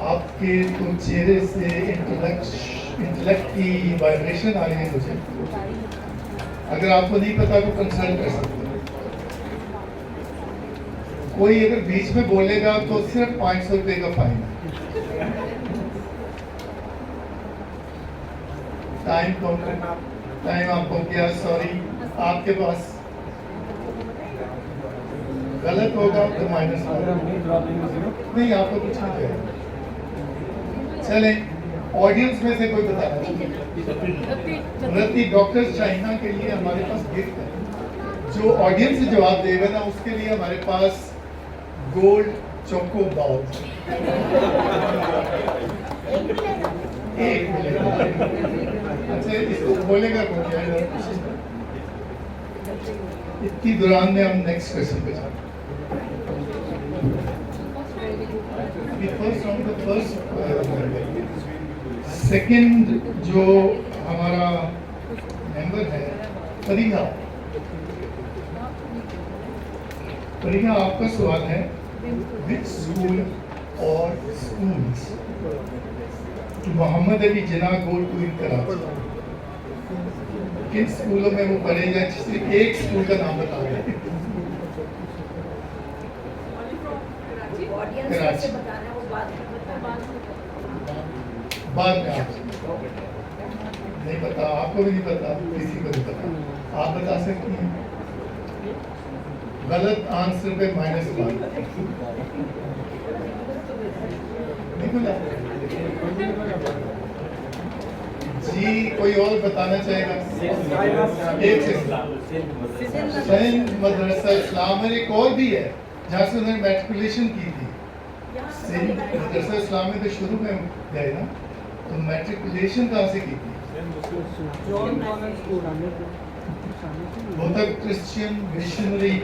आपके तो चेहरे से इंटेलेक्ट की वाइब्रेशन आ रही है मुझे। अगर आपको नहीं पता तो कंसल्ट कर सकते हैं। कोई अगर बीच में बोलेगा तो सिर्फ 500 रुपये का फाइन है। टाइम आपको क्या, सॉरी, आपके पास गलत होगा तो माइनस नहीं, आपको कुछ नहीं चाहिए। चले, ऑडियंस में से कोई बताना चाहिए। डॉक्टर चाइना के लिए हमारे पास गिफ्ट है। जो ऑडियंस से जवाब देगा ना, उसके लिए हमारे पास गोल्ड चोको बाउल एक मिलेगा। अच्छा, इसको खोलेगा कौन? इतनी दौरान में हम नेक्स्ट क्वेश्चन पे जाते हैं। सेकंड जो हमारा मेंबर है फरीहा, आपका सवाल है विच स्कूल और schools Mohammad Ali Jinnah go to in Karachi? किन स्कूलों में वो पढ़ेगा? सिर्फ एक स्कूल का नाम बता दें। कराची बाद में आपसे नहीं पता, आपको भी नहीं पता, किसी को नहीं पता। आप बता सकती हैं। गलत आंसर पे -1 नहीं बोला जी। कोई और बताना चाहेगा? एक सेंट मदरसा इस्लाम में एक और भी है जहाँ से उन्होंने मैट्रिकुलेशन की थी। सेंट मदरसा इस्लाम में तो शुरू में गए ना, तो मैट्रिकुलेशन कहाँ से की थी? वो तक Christian missionary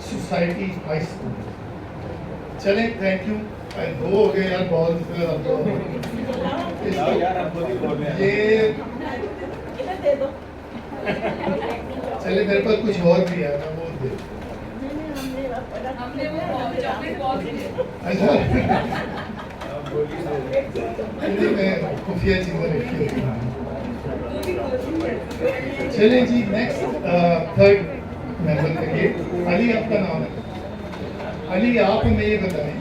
society high school. चले, थैंक यू। दो हो गए यार, बहुत ये चले, मेरे पास कुछ और भी है, मैं वो दे। अच्छा, मैं खुफिया चीजें रखी होती। चलिए जी, नेक्स्ट थर्ड मेंबर करिए। अली आपका नाम है। अली, आप हमें ये बताएं,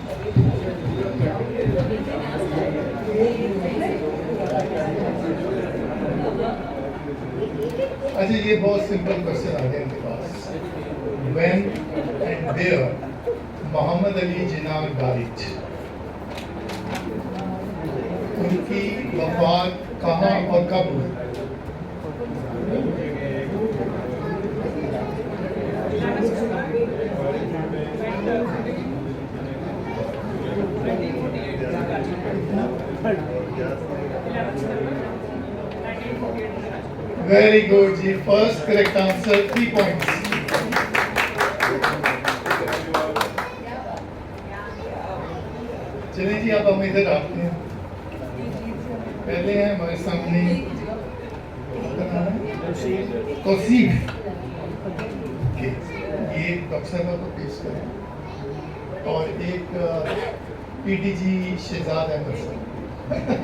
अच्छा ये बहुत सिंपल क्वेश्चन आ गया इनके पास। When and where Mohammad Ali Jinnah died? उनकी वफात कहाँ और कब हुई? वेरी गुड जी, फर्स्ट करेक्ट आंसर, 3 पॉइंट्स। चलिए जी, आप हम इधर आते हैं। पहले हैं हमारे सामने तौसीफ, ये डॉक्टर साहब को पेश करें, और एक पीटीजी शहजाद अहमद साहब,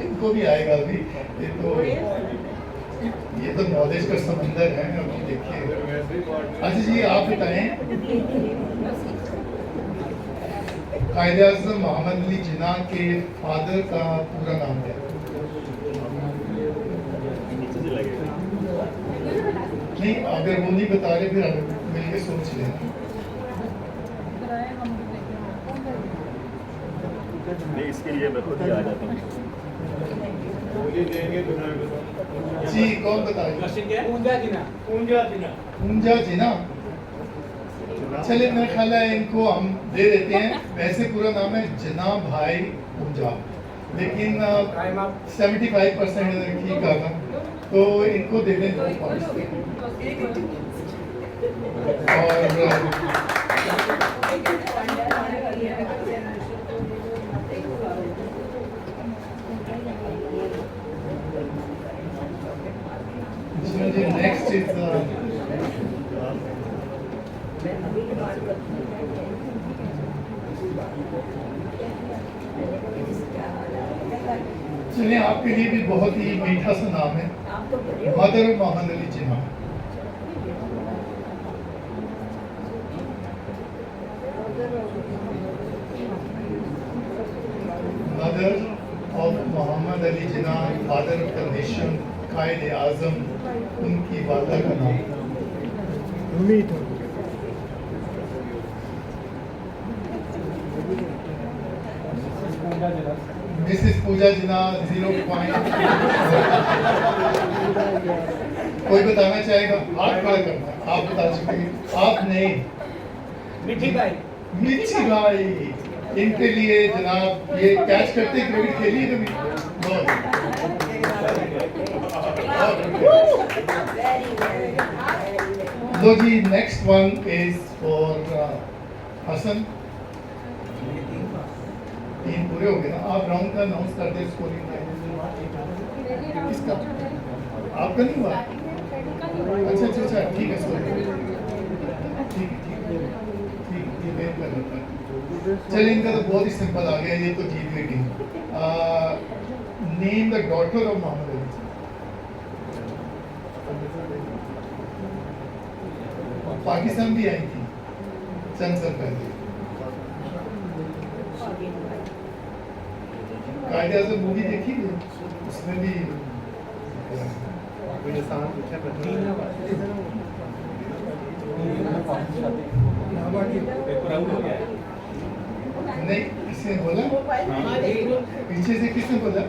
इनको भी आएगा अभी। ये तो नॉलेज का समंदर है। अभी देखिए। अच्छा जी, आप बताएं, कायद-ए-आज़म मोहम्मद अली जिन्ना के फादर का पूरा नाम क्या है? नहीं, अगर वो नहीं बता रहे फिर मिलकर सोच लें। नहीं, इसके लिए मैं खुद ही आ जाता हूँ जी। कौन बताएगा? पूंजा जिन्ना। चलिए, मेरा ख्याल है इनको हम दे देते हैं। वैसे पूरा नाम है जिन्ना भाई पूंजा, लेकिन 75% ठीक कहा था, तो इनको दे दें 2 पॉइंट्स। और next is चलिए आपके लिए भी बहुत ही मीठा सा नाम है, mother Mohammad Ali Jinnah. Mother of Mohammad Ali Jinnah, father of the nation, Quaid Azam, उनकी वालदा का नाम मिसेस पूजा जिन्ना। 0 पॉइंट। कोई बताना चाहेगा? हाथ खड़ा करना है। आप बता चुके हैं। आप नहीं, मिठी गाय। मिठी गाय। इनके लिए जनाब ये कैच करते क्रिकेट खेलिए कभी? लो जी, next one is for Hasan. 3 पूरे हो गए ना? आप राउंड का अनाउंस कर दे स्कोरिंग टाइम। किसका? आपका नहीं हुआ? अच्छा अच्छा अच्छा, ठीक है सॉरी। ठीक ये मैं कर लेता हूँ। चलिए, इनका तो बहुत ही सिंपल आ गया, ये तो जीत गई team. Name the daughter of Mohammad Ali. Pakistan भी आई थी चंद साल पहले। कायदे आज़म मूवी देखी है, उसमें भी नहीं, किसने बोला? पीछे से किसने बोला?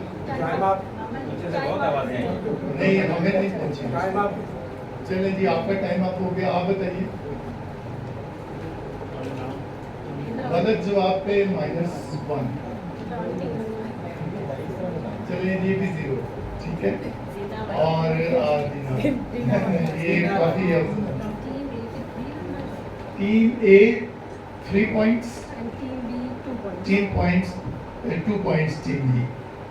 नहीं, हमें नहीं पहुंची। चलिए जी, आपका टाइम अप हो गया। आप बताइए। गलत जवाब पे -1। चलिए ये भी 0, ठीक है। और ये काफी है। Team A 3 points, team points 2 points team B.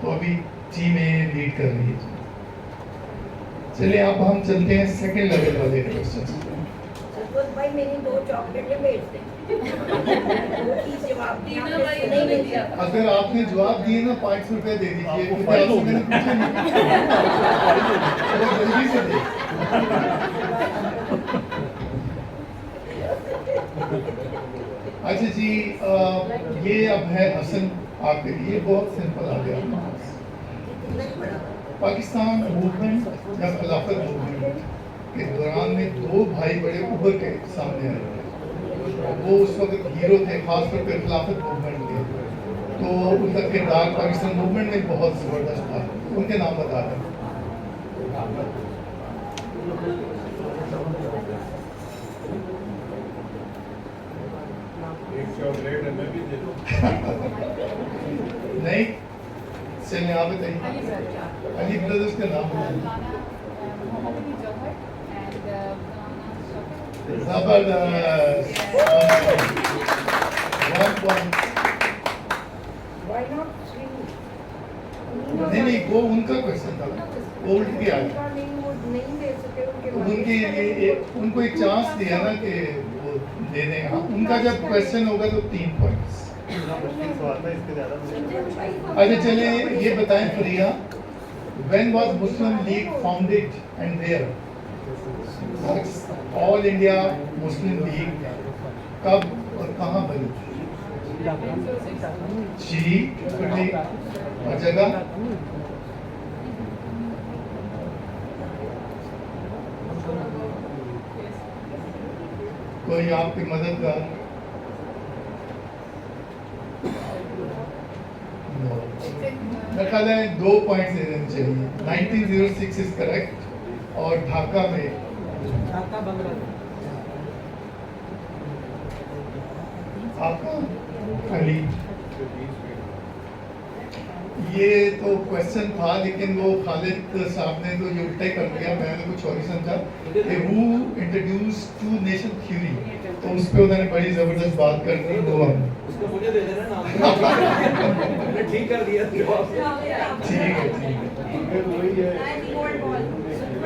तो अभी टीम ए लीड कर रही है। चलिए अब हम चलते हैं सेकंड लेवल वाले क्वेश्चन। भाई मेरी 2 चॉकलेटें भेज दे। अगर आपने जवाब दिए ना 500 रुपए दे दीजिए, क्योंकि आपसे मैंने पूछा नहीं। तो जल्दी से दे। अच्छा जी, ये अब है हसन आपके लिए। बहुत सिंपल आ गया। पाकिस्तान मूवमेंट या खिलाफत मूवमेंट के दौरान में 2 भाई बड़े उभर के सामने आए। वो उस वक्त हीरो थे, खासतौर पर खिलाफत मूवमेंट के। तो उनका किरदार पाकिस्तान मूवमेंट में बहुत ज़बरदस्त था। उनके नाम बता दें। नहीं, चलिए आप बताइए। अली ब्रदर्स का नाम जबरदस्त। 1 पॉइंट। नहीं, वो उनका क्वेश्चन था, वो उल्ट के आया। उनके लिए उनको एक चांस दिया ना कि वो दे दें। हाँ, उनका जब क्वेश्चन होगा तो 3 पॉइंट्स। अच्छा चलिए ये बताएं प्रिया, when was Muslim League founded and where? All India Muslim league कब और कहाँ बनी? जी और जगह? कोई आपकी मददगार? मेरा ख्याल है 2 पॉइंट्स दे देने चाहिए। 1906 इज करेक्ट। और ढाका में आपका अली। ये तो क्वेश्चन था, लेकिन वो खालिद साहब ने तो ये उल्टा ही कर दिया। मैंने कुछ और ही समझा कि who introduce two nation theory, तो उस पे उन्होंने बड़ी जबरदस्त बात कर दी। वो हम उसको मुझे दे देना नाम। ठीक कर दिया जवाब। ठीक है।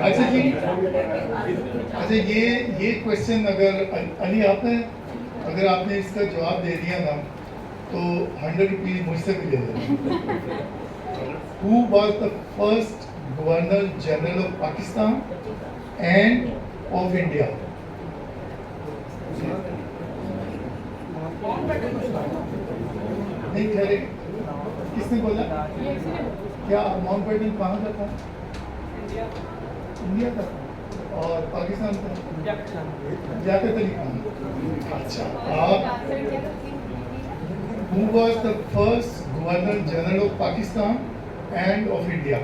अच्छा जी, अच्छा ये क्वेश्चन अली आपने अगर आपने इसका जवाब दे दिया ना तो 100 रुपीज मुझसे भी ले लेना। Who was the first Governor General of Pakistan and of India? नहीं ठहरे, किसने बोला? क्या माउंटबेटन कहाँ का था? इंडिया का था और पाकिस्तान का लियाकत अली खान। अच्छा, आप Who was the first Governor General of Pakistan and of India?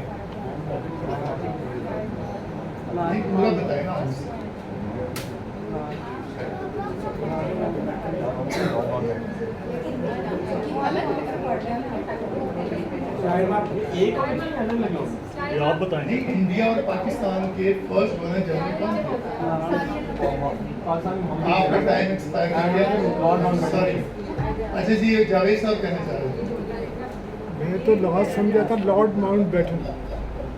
नहीं पूरा बताए ना हमसे। ये आप बताएं। नहीं, इंडिया और पाकिस्तान के फर्स्ट गवर्नर जनरल कौन थे? आपका टाइम एक्सपायर कर गया। सॉरी। अच्छा जी, ये जावेद साहब कहना चाह रहे थे। मैं तो लास्ट समझा था लॉर्ड माउंटबेटन।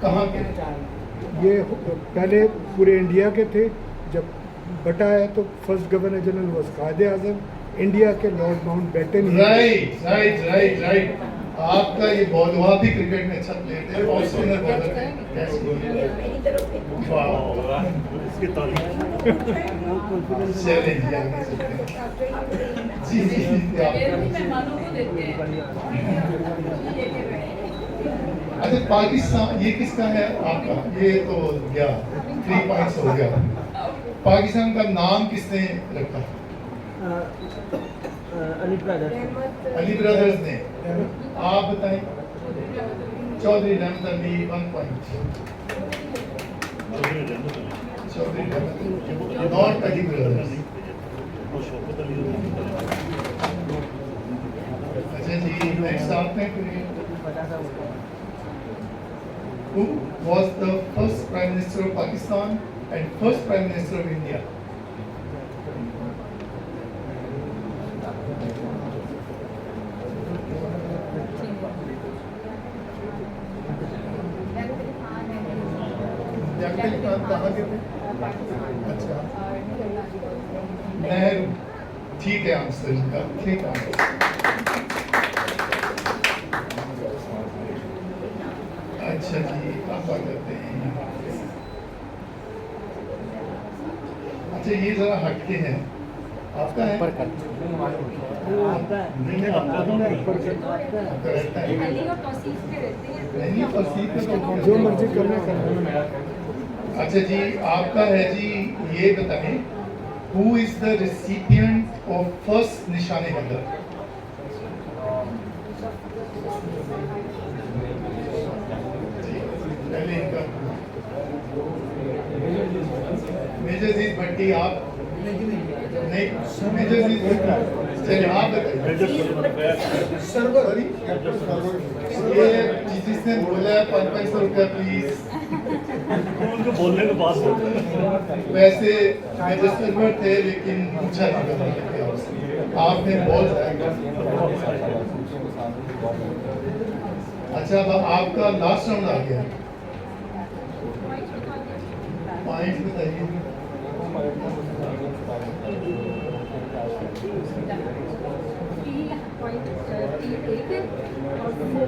कहाँ के? ये पहले पूरे इंडिया के थे, जब बटा है तो फर्स्ट गवर्नर जनरल वॉज कायदे आजम इंडिया के Lord Mountbatten. Right right right right. आपका ये बहुत, वहाँ भी क्रिकेट में अच्छा प्लेयर थे और स्पिनर बॉलर थे। कैसे बोलिए? मेरी तरफ से वाह, इसकी तारीफ। चलें जी, आगे चलते हैं। जी जी जी, आप अच्छा, पाकिस्तान ये किसका है आपका? ये तो गया 3 पॉइंट्स हो गया। पाकिस्तान का नाम किसने रखा? अली ब्रदर। अली ब्रदर्स ने। आप बताएं। चौधरी रहमत अली 1 पॉइंट। चौधरी रहमत अली, नॉट अली ब्रदर्स। अच्छा जी, नेक्स्ट आपने Who was the first Prime Minister of Pakistan and first Prime Minister of India? Jagdeep Khan कहाँ के थे? अच्छा, नेहरू। ठीक है आंसर इसका, ठीक आंसर। अच्छा जी, आप क्या करते हैं? अच्छा, ये जरा हटके है, आपका है? आपका नहीं है, आपका रहता है। नहीं, तौसीफ का तो जो मर्जी करना कर। अच्छा जी, आपका है जी, ये बताएं, who is the recipient of first निशाने हैदर? पहले इनका मेजर अजीज भट्टी। आप नहीं, मेजर अजीज भट्टी। चलिए आप बताइए। सॉरी, ये जिसने बोला है 500 रुपया प्लीज। उनको बोलने के बाद वैसे मेजर सर्वर थे लेकिन पूछा नहीं करना आपने बहुत। अच्छा, अब आपका लास्ट राउंड आ गया। पॉइंट बताइए।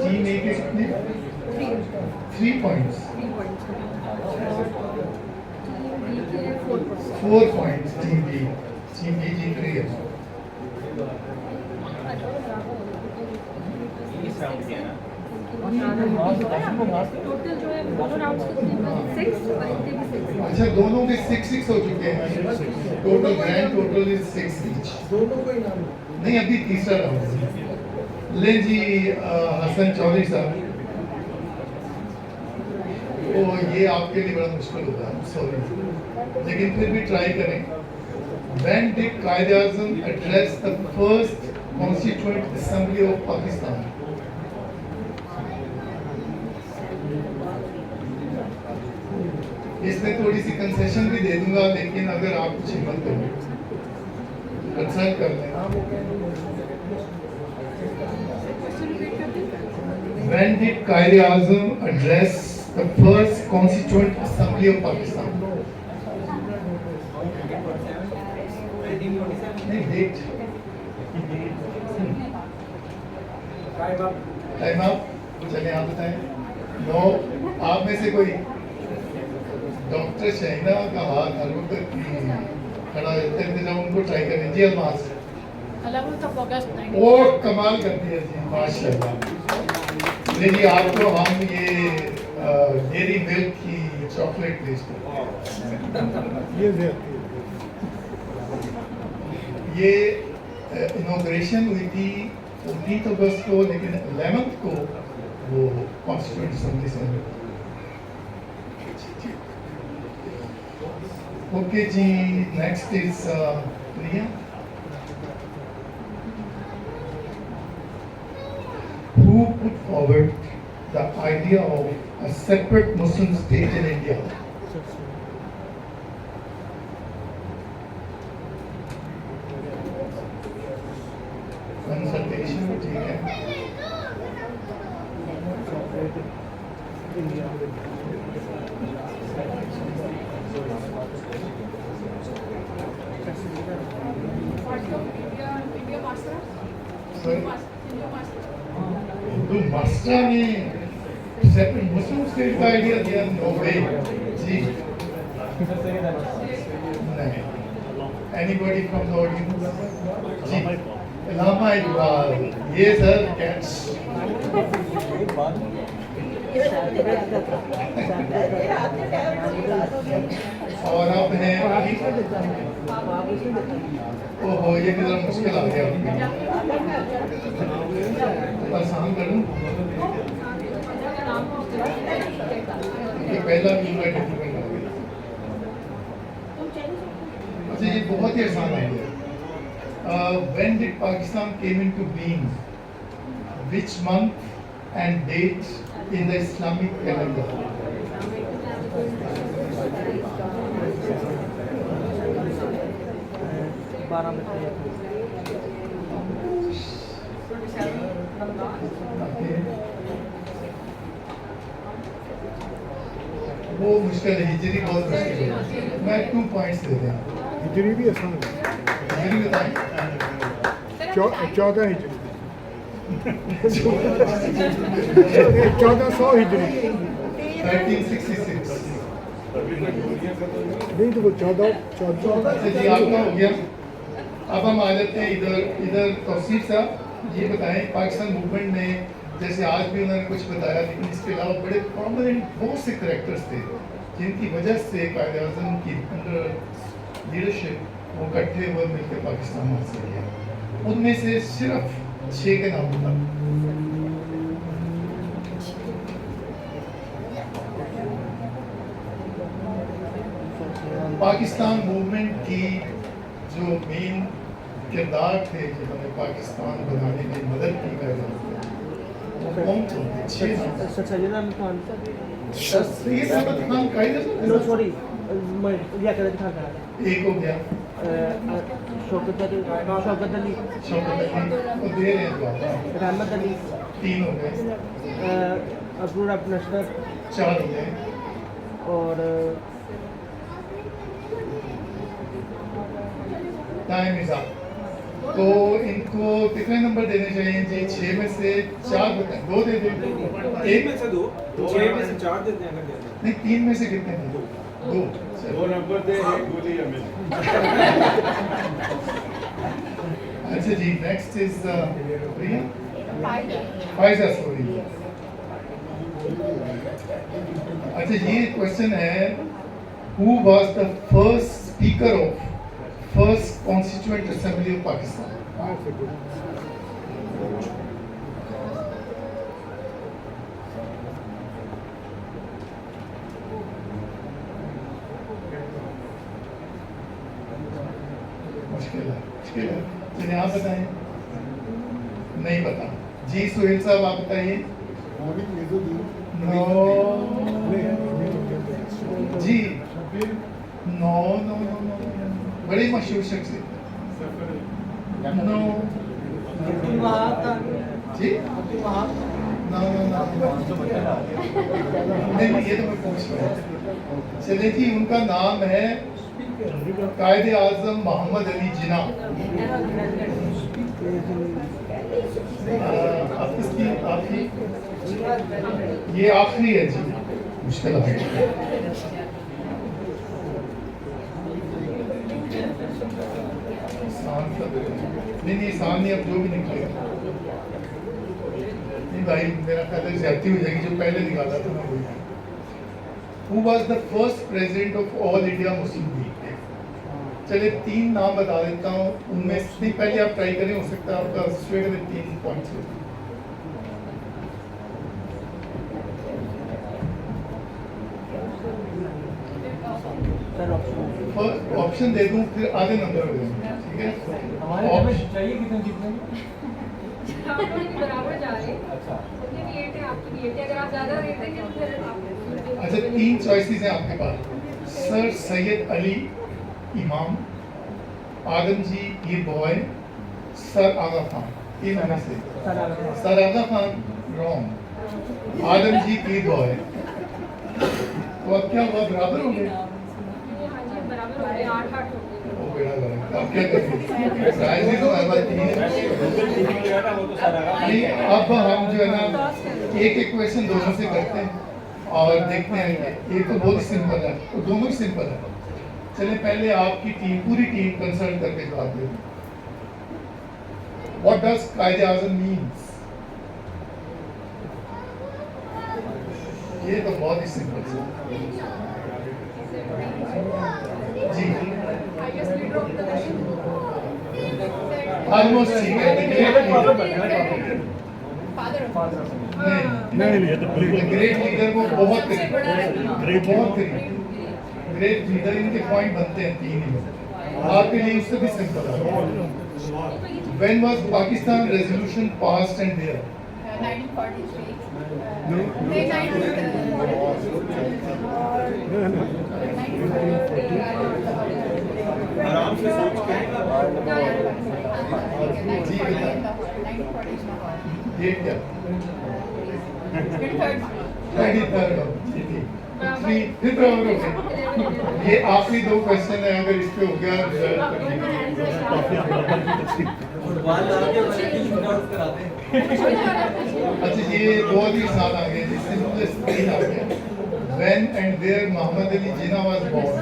टीम ए के कितने? 3 points. 4 points team B. Team B जीत रही है। टोटल जो है दोनों राउंड्स कितने? 6 और इतने भी 6। अच्छा, दोनों के 6-6 हो चुके हैं। Total grand total is 6 each. दोनों को ही नाम नहीं, अभी तीसरा राउंड है। ले जी, हसन चौधरी साहब। ओ, ये आपके लिए बड़ा मुश्किल होगा, सॉरी, लेकिन फिर भी ट्राई करें। When did Quaid-e-Azam address the first Constituent Assembly of Pakistan? इसमें थोड़ी सी कंसेशन भी दे दूंगा, लेकिन अगर आप कुछ हिम्मत करो, कंसल्ट कर लें। When did Quaid-e-Azam address the first Constituent Assembly of Pakistan? नहीं, डेट। Time up. चलिए आप बताएं। नो, आप में से कोई डॉक्टर शहीना का हाथ हर वक्त खड़ा रहते हैं, जब उनको ट्राई करें। जी अलमास वो कमाल करती है जी, माशाल्लाह। नहीं जी, आपको हम ये डेयरी मिल्क की चॉकलेट भेज दें। ये ज़्यादती है। ये इनॉग्रेशन हुई थी 19 अगस्त को, लेकिन 11 को वो कॉन्स्टिट्यूंट असेंबली से ओके जी। Next is Priya. Who put forward the idea of a separate Muslim state in India? Consultation, ठीक है। हिंदू मास्टर ने सेपरेट मुस्लिम स्टेट का आइडिया दिया? नो वे जी, नहीं। Anybody from the audience? जी, इलामा इकबाल। ये सर कैट्स और अब है ओहो, ये कितना मुश्किल आ गया। आसान करूं? ये पहला भी डिफिकल्ट हो गया। अच्छा, ये बहुत ही आसान आ गया। When did Pakistan came into being? Which month and date in the Islamic calendar? वो मुश्किल है, हिजरी बहुत मुश्किल है। मैं 2 पॉइंट्स दे दें। हिजरी भी आसान है। हिजरी बताएं। 14 हिजरी 1400 हिजरी 1366। नहीं तो वो 14 अच्छा जी, आपका हो गया। अब हम आ जाते हैं इधर तौसीफ साहब। ये बताएं, पाकिस्तान मूवमेंट में जैसे आज भी उन्होंने कुछ बताया, लेकिन इसके अलावा बड़े प्रोमिनेंट बहुत से करैक्टर्स थे जिनकी वजह से कायदे आज़म की अंडर लीडरशिप वो इकट्ठे हुए मिलकर पाकिस्तान हासिल किया। उनमें से सिर्फ 6 के नाम बता। पाकिस्तान मूवमेंट की जो मेन किरदार थे जिन्होंने पाकिस्तान बनाने में मदद की कायदे वो कौन थे? 6 नाम। सैयद अहमद खान। सैयद अहमद खान कायदे नो सॉरी, मैं लियाकत खान का एक हो गया। शौकत अली, शौकत अली वो दे रहे हैं जवाब। रहमत अली, 3 हो गए। अब्दुल रब नशर 4 हो गए। और टाइम इज अप। तो इनको कितने नंबर देने चाहिए जी? 6 में से 4 बताएं। 2 दे दें। 1 में से 2, 6 में से 4 देते हैं अगर देते नहीं, 3 में से कितने हैं? 2। वो नंबर दे, एक गोली हमें। अच्छा जी, next is Priya. Faiza, sorry. अच्छा, ये क्वेश्चन है, who was the first speaker of first constituent assembly of Pakistan? मुश्किल है। चलिए आप बताएं। नहीं पता जी। सुहेल साहब आप बताइए। नो जी, नो नो नो नो, बड़ी मशहूर शख्सियत। नो जी, नो नो नो, नहीं ये तो मैं पूछ रहा हूँ। चलिए जी, उनका नाम है कायदे आज़म मोहम्मद अली जिन्ना। अब इस आपकी ये आखिरी है जी, मुश्किल है। नहीं शाम नहीं, अब जो भी निकलेगा नहीं भाई, मेरा ख्याल है ज्यादती हो जाएगी। जो पहले निकाला था ना वही। Who was the first president of All India Muslim League? चलिए 3 नाम बता देता हूँ, उनमें से पहले आप ट्राई करें, हो सकता है आपका स्ट्रेट में 3 पॉइंट्स हो। ऑप्शन दे दूं फिर आधे नंबर हो जाएंगे, ठीक है? चाहिए कितने जीतने आप लोग भी बराबर जा रहे हैं। अच्छा उनकी भी 8 है, आपकी भी 8 है। अगर आप ज़्यादा देते हैं तो फिर आप अच्छा 3 चॉइसेस हैं आपके पास। सर सैयद अली इमाम, आदमजी पीर बॉय, सर आगा खान। 3 में से सर आगा खान रॉन्ग, आदमजी पीर बॉय। तो अब क्या हुआ, बराबर हो गए? हाँ जी, बराबर हो गए, 8-8 हो गए। ओ बेड़ा गरम। अब क्या करें? प्राइज तो हमारे पास 3 है। नहीं, अब हम जो है ना एक क्वेश्चन दोनों से करते हैं और देखते हैं। एक तो बहुत ही सिंपल है, तो दोनों ही सिंपल है। चलिए पहले आपकी टीम, पूरी टीम कंसल्ट करके जवाब दे। व्हाट डज कायदे आज़म मीन्स? ये तो बहुत ही सिंपल है जी। ऑलमोस्ट ठीक है। ग्रेट लीडर को बहुत ग्रेट लीडर, इनके पॉइंट बनते हैं 3 ही। आपके लिए उससे भी सिंपल है। When was Pakistan resolution passed and where? 1943. No. May 1943. आराम से सोच के जी बताएं। डेट क्या? 23rd। फिर बराबर हो गए। ये आखिरी 2 क्वेश्चन है, अगर इस पे हो गया अच्छा ये बहुत ही आसान आ गया, सिंपलेस्ट 3 आ गया। When and where Mohammad Ali Jinnah was born?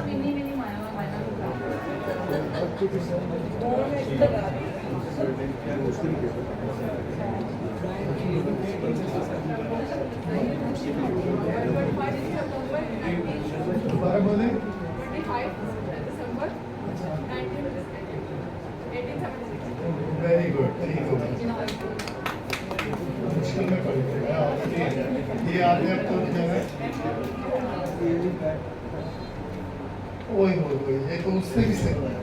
दोबारा बोले। 25 December 1876. वेरी गुड, ठीक हो गया। मुश्किल में पड़ गया ये आगे अब तो जो है ओए ये तो उससे भी सही है।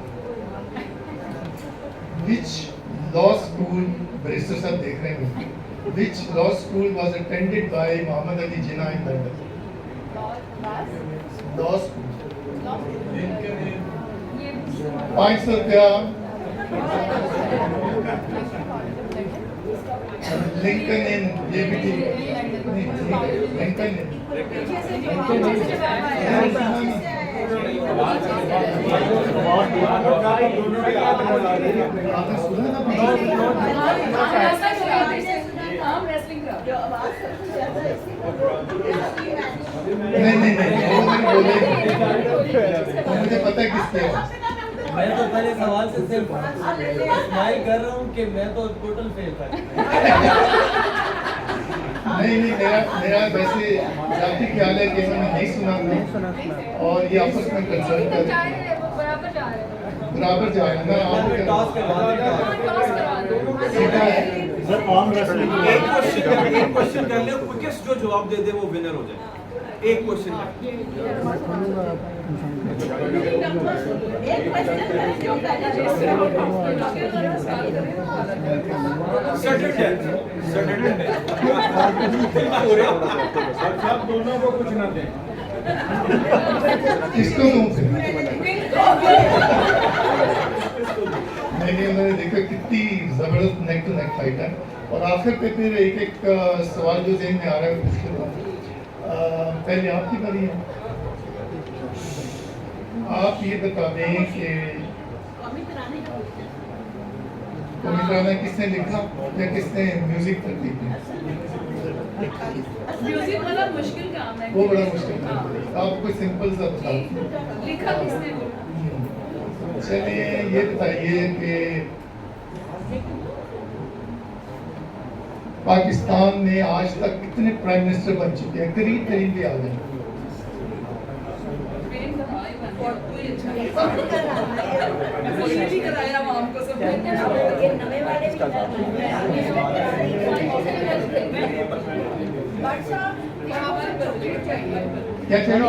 Which law school, बैरिस्टर साहब देख रहे हैं, which law school was attended by Muhammad Ali Jinnah in London? Law school। 500 रुपया। लिंकन इन, ये भी ठीक है। नहीं ठीक है, लिंकन इन। आपने सुना ना? नहीं वो मैंने बोले, मुझे पता है किसके है। मैं तो पहले सवाल से सिर्फ स्माइल कर रहा हूँ कि मैं तो टोटल फेल था। नहीं मेरा वैसे जाती ख्याल है कि मैंने नहीं सुना था और ये आपस में कंसल्ट कर बराबर जा रहे हैं। बराबर जाएगा ना। टॉस करवा सीधा है सर आर्म रेसलिंग एक क्वेश्चन कर ले, क्विकेस्ट जो जवाब दे दे वो विनर हो जाए। एक क्वेश्चन सब दोनों को कुछ ना दें। किसको दूं फिर? नहीं मैंने देखा कितनी जबरदस्त नेक टू नेक फाइट है। और आखिर पे फिर एक सवाल जो ज़हन में आ रहा है मुश्किल है। पहले आपकी बारी है, आप ये बता दें कि पवित्रा ने किसने लिखा या किसने म्यूजिक तरतीब दी? म्यूजिक वाला मुश्किल काम है। वो बड़ा मुश्किल है। हाँ। आप कोई सिंपल सा बताओ। लिखा किसने? चलिए ये बताइए कि पाकिस्तान में आज तक कितने प्राइम मिनिस्टर बन चुके हैं? करीब करीब भी आ गए। कोई अच्छा कोई भी कराया वहाँ हमको सब। ये नवे वाले भी क्या चाहिए?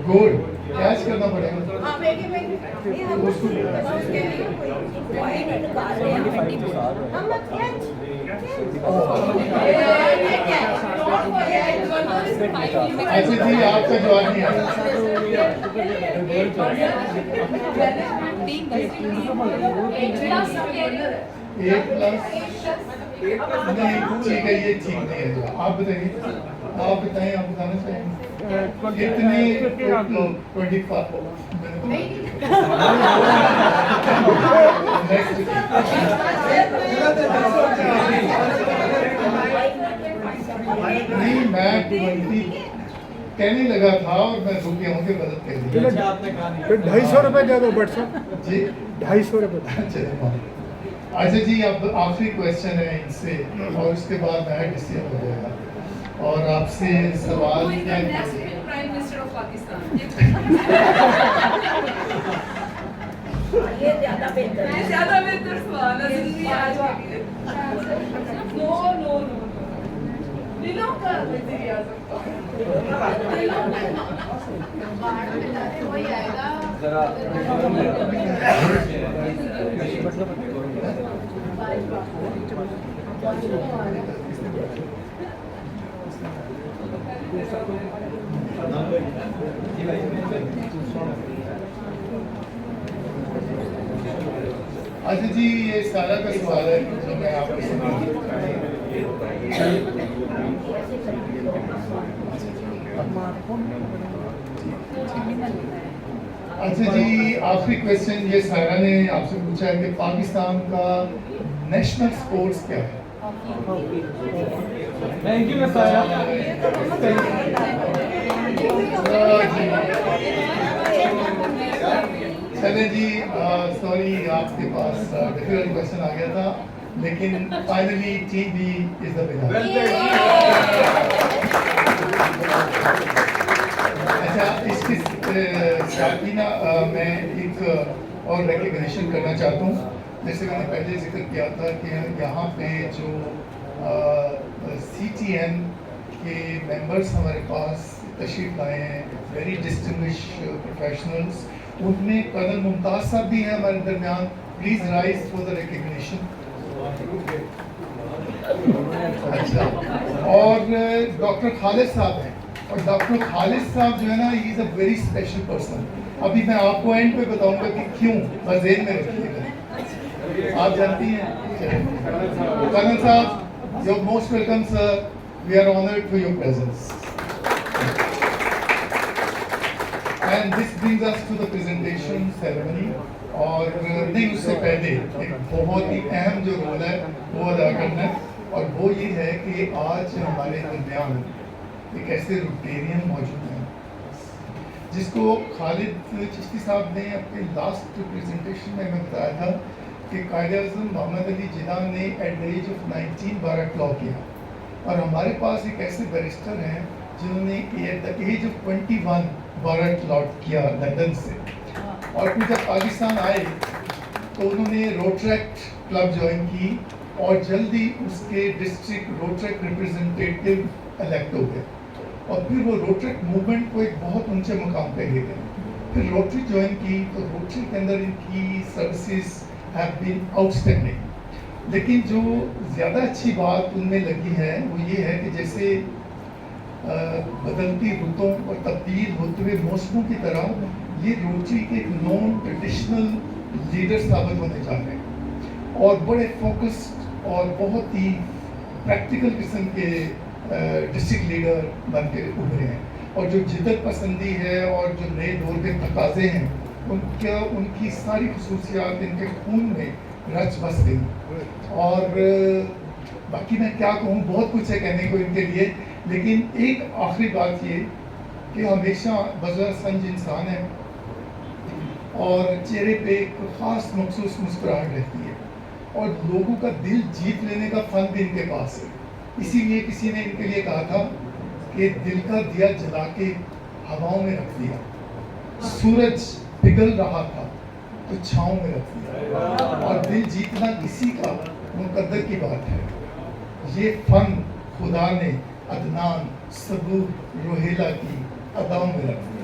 गोल्ड कैश करना पड़ेगा। हाँ बेटी बेटी ये हम उसके लिए कोई नहीं निकाल रहे हैं हम मत ऐसे जी आपका जवाब नहीं आया। एक प्लस नहीं ठीक है, ये ठीक नहीं है जवाब। आप बताइए, आप बताएं, आप बताना चाहेंगे कितने? 25 नहीं, मैं 20 कहने लगा था और मैं रुक गया हूँ कि गलत कह दिया। अच्छा आपने कहा नहीं। फिर 250 रुपये दे दो बट साहब, जी 250 रुपये। अच्छा जी, अब आखिरी क्वेश्चन है इनसे और उसके बाद मैं डिसीजन हो जाएगा। और आपसे सवाल क्या है? Prime minister of Pakistan. ये ज्यादा बेहतर मैं ज्यादा बेहतर सवाल है जिंदगी आज के लिए। नो नो नो दिलों का वज़ीर आज़म। वही आएगा। अच्छा जी, ये सारा का सवाल है जो मैं आपसे अच्छा जी, आखिरी क्वेश्चन ये सारा ने आपसे पूछा है कि पाकिस्तान का नेशनल स्पोर्ट्स क्या है? थैंक यू सारा। चले जी, सॉरी आपके पास डिफिकल्ट क्वेश्चन आ गया था, लेकिन finally TV is the winner. अच्छा, इसके साथ ही ना मैं एक और रिकग्निशन करना चाहता हूँ। जैसे मैंने पहले जिक्र किया था कि यहाँ पे जो CTN के मेंबर्स हमारे पास तशरीफ लाए हैं, वेरी डिस्टिंग्विश्ड प्रोफेशनल्स, उनमें कर्नल मुमताज़ साहब भी हैं हमारे दरमियान। Please rise for the recognition. अच्छा, और डॉक्टर खालिद साहब हैं, और डॉक्टर खालिद साहब जो है ना, he is a very special person. अभी मैं आपको एंड पे बताऊंगा कि क्यों, बस ज़हन में रखिएगा। आप जानती हैं कर्नल साहब, you're most welcome sir, we are honored for your presence। And this brings us to the presentation ceremony। और नहीं, उससे पहले एक बहुत ही अहम जो रोल है वो अदा करना है, और वो ये है कि आज हमारे दरमियान एक ऐसे रोटेरियन मौजूद हैं जिसको खालिद चिश्ती साहब ने अपने लास्ट प्रेजेंटेशन में हमें बताया था कि कायद-ए-आज़म मोहम्मद अली जिन्ना ने at the age of 19 bar law किया, और हमारे पास एक ऐसे बैरिस्टर हैं जिन्होंने at the age of 21 bar law किया लंदन से। और फिर जब पाकिस्तान आए तो उन्होंने रोट्रैक्ट क्लब ज्वाइन की और जल्दी उसके डिस्ट्रिक्ट रोट्रैक्ट रिप्रेजेंटेटिव इलेक्ट हो गए, और फिर वो रोट्रैक्ट मूवमेंट को एक बहुत ऊंचे मुकाम पे ले गए। फिर रोटरी ज्वाइन की तो रोटरी के अंदर इनकी सर्विसेज हैव बीन आउटस्टैंडिंग। लेकिन जो ज़्यादा अच्छी बात उनमें लगी है वो ये है कि जैसे बदलती रुतों और तब्दील होते हुए मौसमों की तरह ये रोटरी के एक नॉन ट्रेडिशनल लीडर साबित होने जा रहे हैं, और बड़े फोकस्ड और बहुत ही प्रैक्टिकल किस्म के डिस्ट्रिक्ट लीडर बन के उभरे हैं। और जो जिद्दत पसंदी है और जो नए दौर के तकाजे हैं उनकी सारी खसूसियात इनके खून में रच बस गई। और बाकी मैं क्या कहूँ, बहुत कुछ है कहने को इनके लिए, लेकिन एक आखिरी बात ये कि हमेशा बज़र संज इंसान है और चेहरे पे एक ख़ास मखसूस मुस्कुराहट रहती है और लोगों का दिल जीत लेने का फन भी इनके पास है। इसीलिए किसी ने इनके लिए कहा था कि दिल का दिया जला के हवाओं में रख दिया, सूरज पिघल रहा था तो छाँव में रख दिया, और दिल जीतना किसी का मुकद्दर की बात है। ये फन खुदा ने अदनान सबूर रोहेला की अदाओं में रख दिया।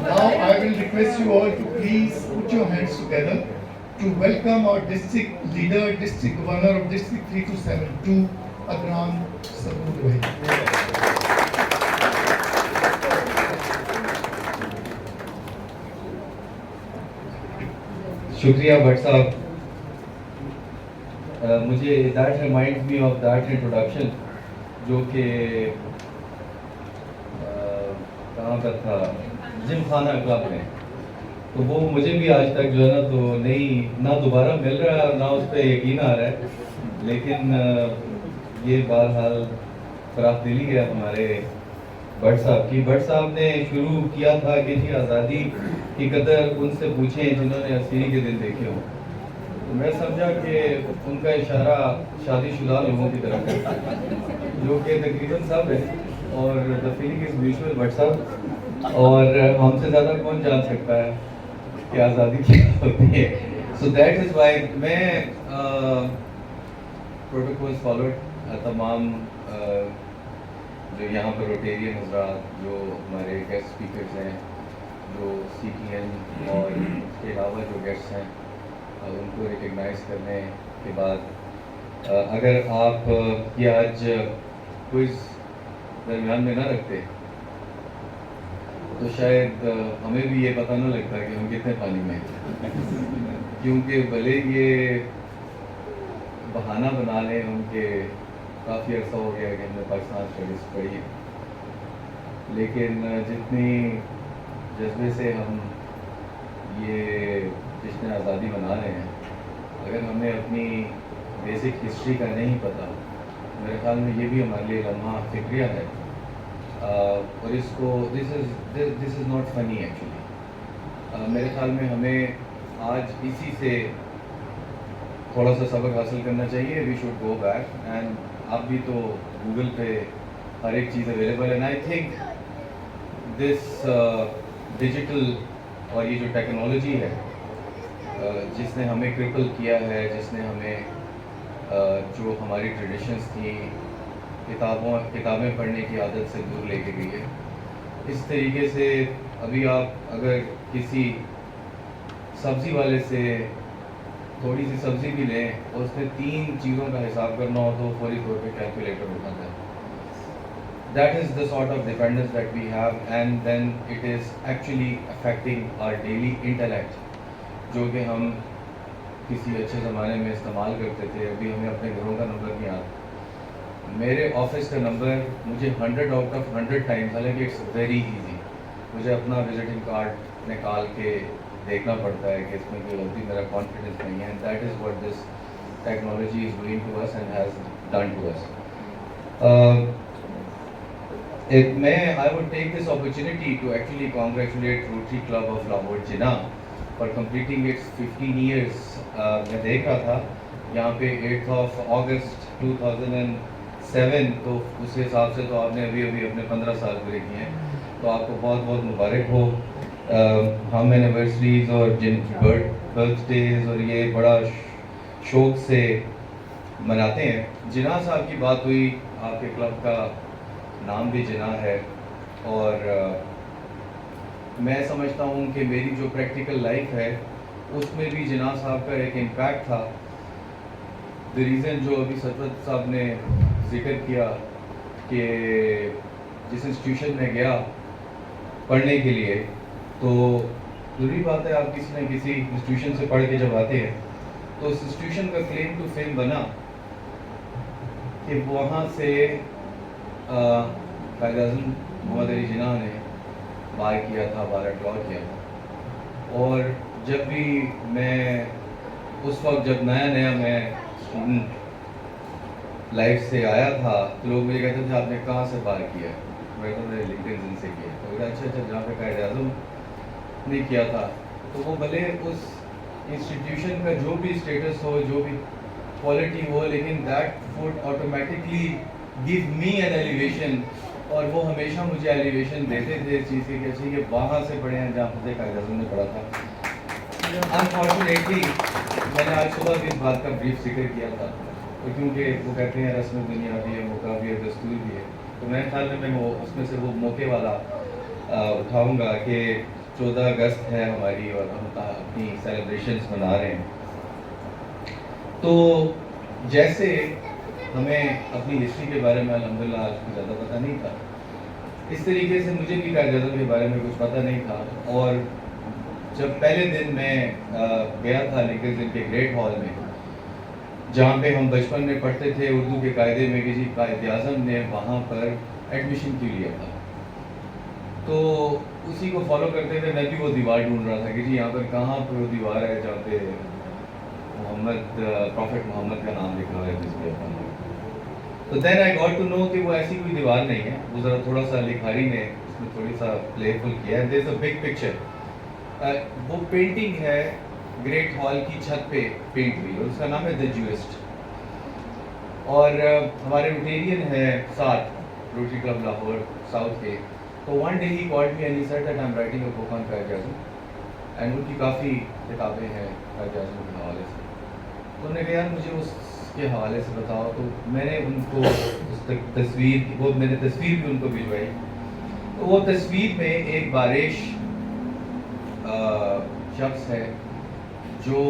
Now I will request you all to please put your hands together to welcome our district leader, district governor of district 3272, Adnan Saboor Rohila. शुक्रिया भट्ट साहब। मुझे that reminds me of that introduction जो कि कहाँ पर था, जिमखाना क्लब में। तो वो मुझे भी आज तक जो है ना तो नहीं ना दोबारा मिल रहा है ना उस पर यकीन आ रहा है, लेकिन ये बहरहाल फराख दिली है हमारे भट्ट साहब की। भट्ट साहब ने शुरू किया था कि जी आज़ादी की कदर उनसे पूछें जिन्होंने अस्सी के दिन देखे हों। तो मैं समझा कि उनका इशारा शादीशुदा लोगों की तरफ है जो कि तकरीबन सब है, और the feeling is mutual Bhatt साहब, और हमसे ज़्यादा कौन जान सकता है कि आज़ादी क्या होती है। सो दैट इज़ वाई मैं प्रोटोकॉल्स फॉलोड तमाम जो यहाँ पर रोटेरियन हज़रात, जो हमारे गेस्ट स्पीकर्स हैं, जो CTN और उसके अलावा जो गेस्ट्स हैं, उनको रिकग्नाइज करने के बाद अगर आप ये आज क्विज़ दरमियान में ना रखते तो शायद हमें भी ये पता ना लगता कि हम कितने पानी में हैं। क्योंकि भले ये बहाना बना लें उनके, काफ़ी अर्सा हो गया कि हमने पाकिस्तान स्टडीज़ पढ़ी है, लेकिन जितनी जज्बे से हम ये जश्न आज़ादी मना रहे हैं, अगर हमें अपनी बेसिक हिस्ट्री का नहीं पता, मेरे ख्याल में ये भी हमारे लिए लम्हा फिक्रिया है। और इसको this is not funny actually. मेरे ख्याल में हमें आज इसी से थोड़ा सा सबक हासिल करना चाहिए। We should go back, and आप भी तो गूगल पे हर एक चीज़ अवेलेबल है, and I think this digital और ये जो टेक्नोलॉजी है जिसने हमें क्रिपल किया है, जिसने हमें जो हमारी ट्रेडिशंस थी, किताबें पढ़ने की आदत से दूर लेके गई है। इस तरीके से अभी आप अगर किसी सब्ज़ी वाले से थोड़ी सी सब्ज़ी भी लें और उसमें 3 चीज़ों का हिसाब करना हो तो फौरी तौर पे कैलकुलेटर उठाता है। That is the sort of dependence that we have, and then it is actually affecting our daily intellect, जो कि हम किसी अच्छे ज़माने में इस्तेमाल करते थे। अभी हमें अपने घरों का नंबर नहीं आता। मेरे ऑफिस का नंबर मुझे 100 आउट ऑफ 100 टाइम्स, हालांकि इट्स वेरी इजी, मुझे अपना विजिटिंग कार्ड निकाल के देखना पड़ता है कि इसमें कोई गलती, मेरा कॉन्फिडेंस नहीं है। That is what this technology is doing to us and has done to us. मैं I would take this opportunity to actually congratulate Rotary Club of Lahore Jinnah for completing its 15 years. मैं देख रहा था यहाँ पे 8 अगस्त 2007, तो उस हिसाब से तो आपने अभी अपने 15 साल पूरे किए हैं, तो आपको बहुत बहुत मुबारक हो। हम एनिवर्सरीज और जिन बर्थडेज और ये बड़ा शौक से मनाते हैं। जिना साहब की बात हुई, आपके क्लब का नाम भी जिना है, और मैं समझता हूँ कि मेरी जो प्रैक्टिकल लाइफ है उसमें भी जिना साहब का एक इम्पैक्ट था। द रीज़न जो अभी सरफत साहब ने जिक्र किया कि जिस इंस्टीट्यूशन में गया पढ़ने के लिए, तो ज़रूरी बात है आप किसी न किसी इंस्टीट्यूशन से पढ़ के जब आते हैं तो उस इंस्टीट्यूशन का क्लेम टू फेम बना कि वहाँ से कायद आज़म मोहम्मद अली जिन्ना ने बार किया था, बार ड्रॉ किया था। और जब भी मैं उस वक्त जब नया नया मैं स्टूडेंट लाइफ से आया था तो लोग मुझे कहते थे आपने कहाँ से बार किया है? मैं कहता मैंने लिंक्डइन से किया। तो बोला अच्छा जहाँ पे कायद आज़म ने किया था तो वो भले उस इंस्टीट्यूशन का जो भी स्टेटस हो, जो भी क्वालिटी हो, लेकिन that would automatically give me an elevation. और वो हमेशा मुझे एलिवेशन देते थे इस चीज़ की कि अच्छी कि वहाँ से पढ़े हैं जहाँ पे कायद आज़म ने पढ़ा था। अनफॉर्चुनेटली मैंने आज सुबह भी इस बात का ब्रीफ जिक्र किया था, तो क्योंकि वो कहते हैं रस्म दुनिया भी है, मौका भी है, दस्तूर भी है, तो मेरे ख्याल में मैं वो उसमें से वो मौके वाला उठाऊँगा कि 14 अगस्त है हमारी और हम अपनी सेलिब्रेशंस मना रहे हैं। तो जैसे हमें अपनी हिस्ट्री के बारे में अल्हम्दुलिल्लाह आज कुछ ज़्यादा पता नहीं था, इस तरीके से मुझे भी कायद आज़म के बारे में कुछ पता नहीं था। और जब पहले दिन मैं गया था लिंकन के ग्रेट हॉल में, जहाँ पे हम बचपन में पढ़ते थे उर्दू के कायदे में कि जी कायद आज़म ने वहाँ पर एडमिशन क्यों लिया था, तो उसी को फॉलो करते हुए मैं भी वो दीवार ढूंढ रहा था कि जी यहाँ पर कहाँ पर वो दीवार है जहाँ पे प्रॉफिट मोहम्मद का नाम लिखा हुआ है जिसपे अपन। तो then I got to know कि वो ऐसी कोई दीवार नहीं है, वो ज़रा थोड़ा सा लिखारी ने उसमें थोड़ी सा प्लेफुल किया है। There is a big picture. वो पेंटिंग है ग्रेट हॉल की छत पे पेंट हुई और उसका नाम है द ज्यूइस्ट। और हमारे रोटेरियन है साथ रोटरी क्लब लाहौर साउथ के, तो one day he called me and he said that I am writing a book on Quaid Azam and उनकी काफ़ी किताबें हैं कायद आज़म के हवाले से। तो उन्होंने कहा यार मुझे उसके हवाले से बताओ, तो मैंने उनको उस तस्वीर वो मैंने तस्वीर भी उनको भिजवाई। तो वो तस्वीर में एक बारिश शख्स है जो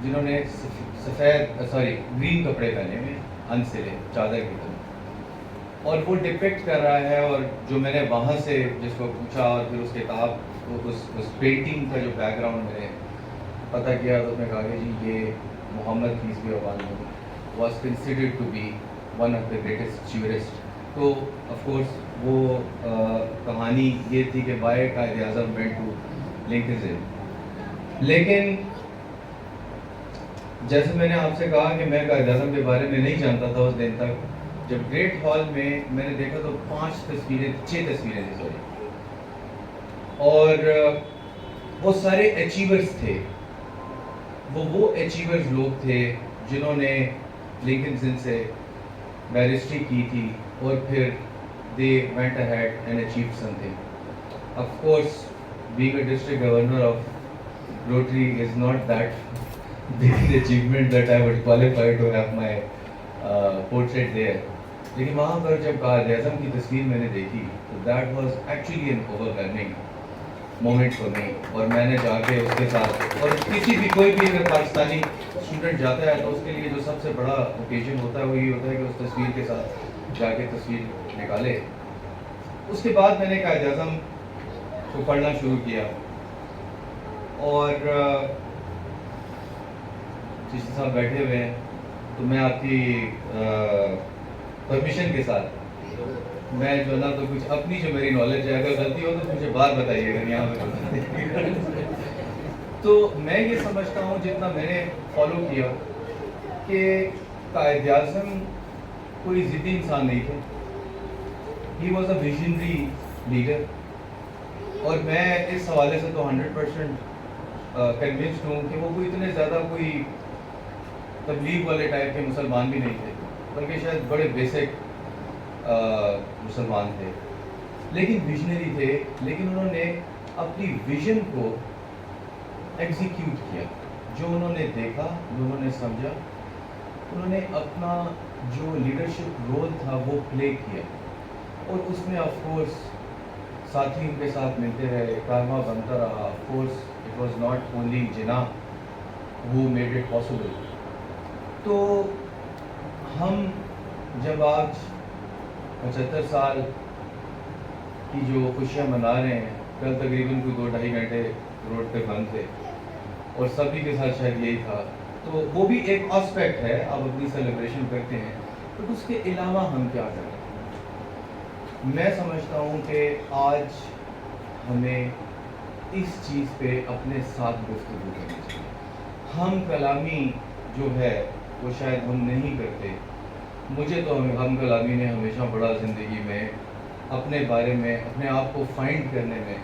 जिन्होंने ग्रीन कपड़े पहने हुए अनसिले चादर की तरह, और वो डिपिक्ट कर रहा है। और जो मैंने वहाँ से जिसको पूछा और फिर उस किताब उस पेंटिंग का जो बैकग्राउंड मैंने पता किया तो उसमें कहा कि जी ये Mohammad peace be upon him was considered to be one of the greatest jurist. तो ऑफ कोर्स वो कहानी ये थी कि why Quaid Azam went to Lincoln. लेकिन जैसे मैंने आपसे कहा कि मैं कायद आज़म के बारे में नहीं जानता था उस दिन तक, जब ग्रेट हॉल में मैंने देखा तो 6 तस्वीरें थी सॉरी, और वो सारे अचीवर्स थे। वो अचीवर्स लोग थे जिन्होंने लिंकन से बैरिस्ट्री की थी और फिर they went ahead and achieved something. Of course being a district governor of Rotary is not that big an achievement that I would qualify to have my portrait there. लेकिन वहाँ पर जब कायद आज़म की तस्वीर मैंने देखी तो that was actually an overwhelming moment for me। और मैंने जाके उसके साथ, और किसी भी कोई भी अगर पाकिस्तानी स्टूडेंट जाता है तो उसके लिए जो सबसे बड़ा ओकेजन होता है वो ये होता है कि उस तस्वीर के साथ जाके तस्वीर निकाले। उसके बाद मैंने कायद आज़म को पढ़ना शुरू किया और चिश्ती साहब बैठे हुए हैं तो मैं आपकी परमिशन के साथ मैं जो ना तो कुछ अपनी जो मेरी नॉलेज है अगर गलती हो तो मुझे बात बताइएगा यहाँ पे। तो मैं ये समझता हूँ जितना मैंने फॉलो किया कि कायद आज़म कोई ज़िद्दी इंसान नहीं थे, he was a visionary leader. और मैं इस हवाले से तो 100% कन्विंस्ड हूँ कि वो कोई इतने ज़्यादा कोई तबलीग वाले टाइप के मुसलमान भी नहीं थे, बल्कि शायद बड़े बेसिक मुसलमान थे, लेकिन विजनरी थे। लेकिन उन्होंने अपनी विजन को एग्जीक्यूट किया, जो उन्होंने देखा, जो उन्होंने समझा, उन्होंने अपना जो लीडरशिप रोल था वो प्ले किया। और उसमें ऑफ कोर्स साथी उनके साथ मिलते रहे, कारवा बनता रहा। Of course it was not only Jinnah who made it possible. तो हम जब आज 75 साल की जो खुशियाँ मना रहे हैं, कल तकरीबन कोई 2-2.5 घंटे रोड पे बंद थे और सभी के साथ शायद यही था, तो वो भी एक एस्पेक्ट है, आप अपनी सेलिब्रेशन करते हैं, तो उसके अलावा हम क्या कर रहे हैं? मैं समझता हूँ कि आज हमें इस चीज़ पे अपने साथ गुफ्तगू करनी चाहिए। हम कलामी जो है वो शायद हम नहीं करते। मुझे तो हम कलामी ने हमेशा बड़ा ज़िंदगी में अपने बारे में, अपने आप को फाइंड करने में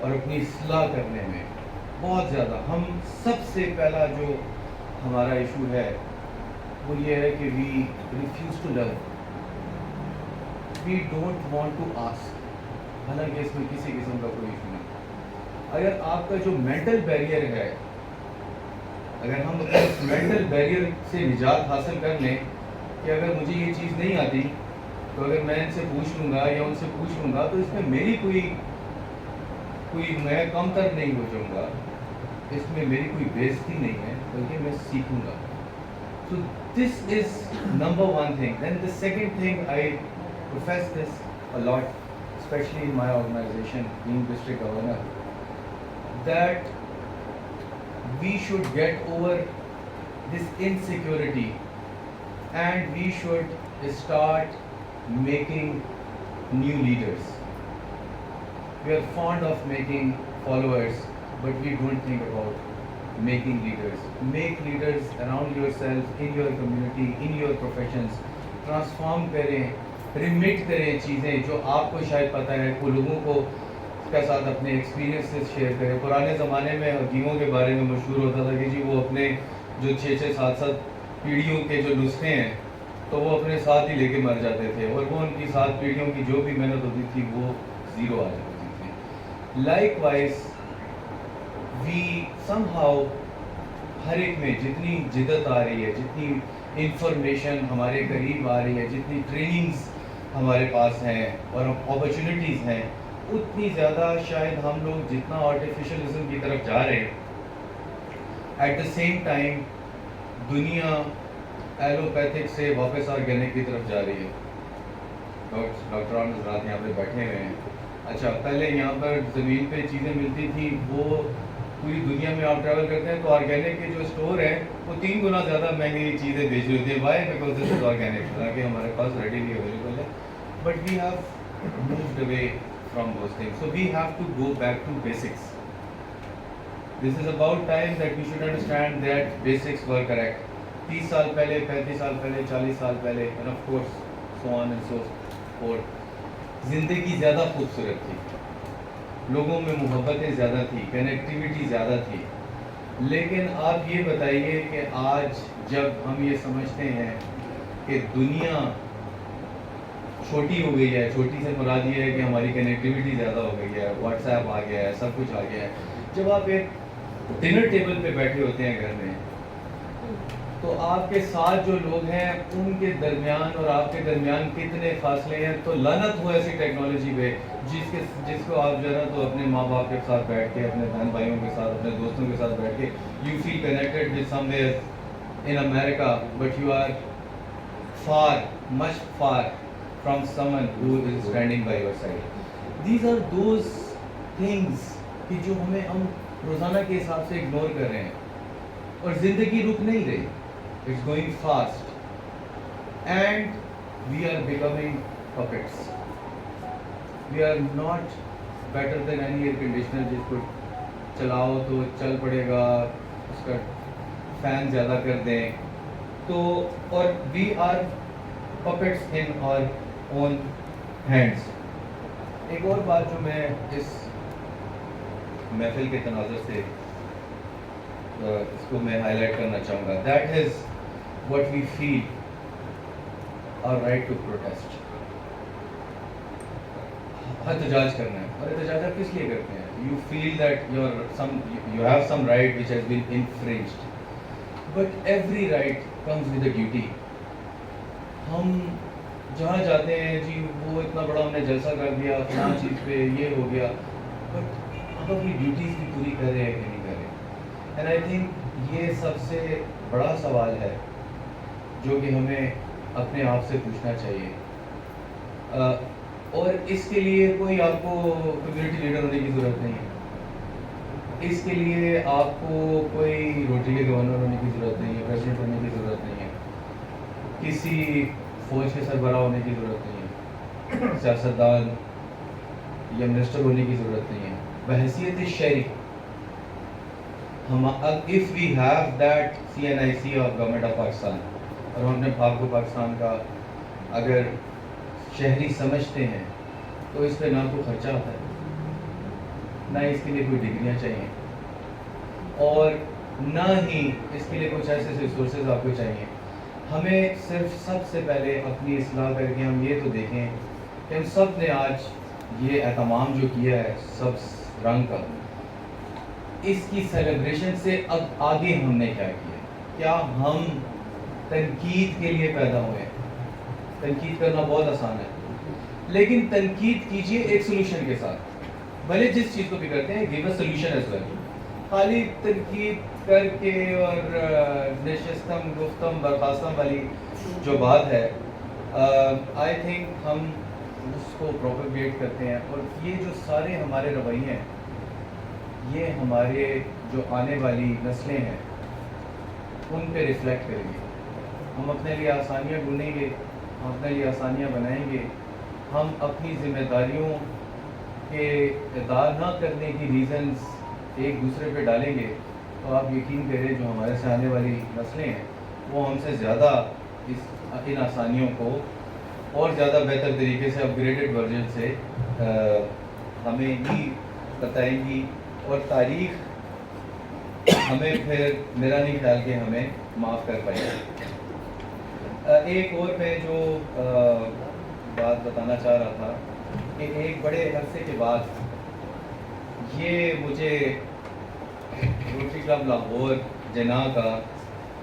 और अपनी इस्लाह करने में बहुत ज़्यादा, हम सबसे पहला जो हमारा इशू है वो ये है कि we refuse to learn, we don't want to ask. हालांकि इसमें किसी किस्म का कोई इशू नहीं। अगर आपका जो मेंटल बैरियर है, अगर हम उस मेंटल बैरियर से निजात हासिल कर लें कि अगर मुझे ये चीज़ नहीं आती तो अगर मैं इनसे पूछ लूँगा या उनसे पूछ लूँगा तो इसमें मेरी कोई मैं कमतर नहीं हो जाऊँगा, इसमें मेरी कोई बेइज्जती नहीं है, बल्कि मैं सीखूँगा। So this is number one thing. Then the second thing, I profess this a lot, especially in my organization, being district governor, that we should get over this insecurity and we should start making new leaders. We are fond of making followers, but we don't think about making leaders. Make leaders around yourself, in your community, in your professions. Transform करें, remit करें चीज़ें जो आपको शायद पता है, को लोगों को के साथ अपने एक्सपीरियंसेस शेयर करें। पुराने ज़माने में हकीमों के बारे में मशहूर होता था कि जी वो अपने जो 6-6, 7-7 पीढ़ियों के जो नुस्खे हैं तो वो अपने साथ ही लेके मर जाते थे और वो उनकी 7 पीढ़ियों की जो भी मेहनत होती थी वो ज़ीरो आ जाती थी। लाइकवाइज वी समहाउ हर एक में जितनी जिद्दत आ रही है, जितनी इंफॉर्मेशन हमारे करीब आ रही है, जितनी ट्रेनिंग्स हमारे पास हैं और अपॉर्चुनिटीज़ हैं, उतनी ज़्यादा शायद हम लोग जितना आर्टिफिशियलिज्म की तरफ जा रहे हैं, एट द सेम टाइम दुनिया एलोपैथिक से वापस ऑर्गेनिक की तरफ जा रही है। डॉक्टर हजरात यहाँ पे बैठे हुए हैं। अच्छा, पहले यहाँ पर ज़मीन पे चीज़ें मिलती थी, वो पूरी दुनिया में आप ट्रैवल करते हैं तो ऑर्गेनिक के जो स्टोर हैं वो 3 गुना ज़्यादा महंगी चीज़ें बेच रही होती है। Why? Because this is organic, हालांकि हमारे पास रेडीली अवेलेबल है, but we have moved away from those things. So we have to go back to basics. This is about time that we should understand that basics were correct. 30 साल पहले, 35 साल पहले, 40 साल पहले, and of course so on and so forth, ज़िंदगी ज़्यादा खूबसूरत थी, लोगों में मोहब्बतें ज़्यादा थी, कनेक्टिविटी ज़्यादा थी। लेकिन आप ये बताइए कि आज जब हम ये समझते हैं कि दुनिया छोटी हो गई है, छोटी से मुराद ये है कि हमारी कनेक्टिविटी ज़्यादा हो गई है, व्हाट्सएप आ गया है, सब कुछ आ गया है। जब आप एक डिनर टेबल पे बैठे होते हैं घर में, तो आपके साथ जो लोग हैं उनके दरमियान और आपके दरमियान कितने फासले हैं। तो लानत हो ऐसी टेक्नोलॉजी पे जिसको आप जो है ना तो अपने माँ बाप के साथ बैठ के, अपने बहन भाइयों के साथ, अपने दोस्तों के साथ बैठ के, you feel connected with somewhere in America, but you are far, much far from someone who is standing by your side. These are those things कि जो हम रोज़ाना के हिसाब से इग्नोर कर रहे हैं और ज़िंदगी रुक नहीं रही। It's going fast and we are becoming puppets. We are not better than any air conditioner जिसको चलाओ तो चल पड़ेगा, उसका फैन ज़्यादा कर दें तो, और we are puppets in our own hands. एक और बात जो मैं इस महफिल के तनाज़ुर से इसको मैं हाईलाइट करना चाहूँगा, that is what we feel our right to protest. एहतजाज करना है, और एहतजाज आप किस लिए करते हैं? You feel that you have some right which has been infringed, but every right comes with a duty. हम जहाँ जाते हैं जी वो इतना बड़ा हमने जलसा कर दिया, फलां चीज़ पे ये हो गया, बट हम अपनी ड्यूटीज़ भी पूरी कर रहे हैं कि नहीं कर रहे? एंड आई थिंक ये सबसे बड़ा सवाल है जो कि हमें अपने आप से पूछना चाहिए। और इसके लिए कोई आपको कम्युनिटी लीडर होने की ज़रूरत नहीं है, इसके लिए आपको कोई रोटरी के गवर्नर होने की ज़रूरत नहीं है, प्रेसिडेंट होने की ज़रूरत नहीं है, किसी फौज के सरबराह होने की ज़रूरत नहीं है। सियासतदान या मिनिस्टर होने की ज़रूरत नहीं है। बहैसियत शहरी हम if we have that CNIC of government of Pakistan और हम अपने आप को पाकिस्तान का अगर शहरी समझते हैं तो इस पर ना कोई खर्चा आता है, ना इसके लिए कोई डिग्रियाँ चाहिए और ना ही इसके लिए कुछ ऐसे रिसोर्सेज आपको चाहिए। हमें सिर्फ सबसे पहले अपनी इस्लाह करके हम ये तो देखें कि हम सब ने आज ये एहतमाम जो किया है सब रंग का, इसकी सेलिब्रेशन से अब आगे हमने क्या किया? क्या हम तनकीद के लिए पैदा हुए हैं? तनकीद करना बहुत आसान है, लेकिन तनकीद कीजिए एक सोल्यूशन के साथ। भले जिस चीज़ को भी करते हैं give a solution as well. खाली तनकीद करके और नशिस्तम गुफ्तम बर्खास्तम वाली जो बात है, आई थिंक हम उसको प्रोपेगेट करते हैं और ये जो सारे हमारे रवैये हैं ये हमारे जो आने वाली नस्लें हैं उन पे रिफ्लेक्ट करेंगे। हम अपने लिए आसानियाँ ढूंढेंगे, हम अपने लिए आसानियाँ बनाएंगे, हम अपनी जिम्मेदारियों के अदा ना करने की रीज़न्स एक दूसरे पे डालेंगे तो आप यकीन करें जो हमारे से आने वाली नस्लें हैं वो हमसे ज़्यादा इन आसानियों को और ज़्यादा बेहतर तरीके से अपग्रेडेड वर्जन से हमें ही बताएंगी और तारीख़ हमें फिर मेरा नहीं ख्याल कि हमें माफ़ कर पाएगी। एक और मैं जो बात बताना चाह रहा था कि एक बड़े अरसे के बाद ये मुझे रोटरी क्लब लाहौर जना का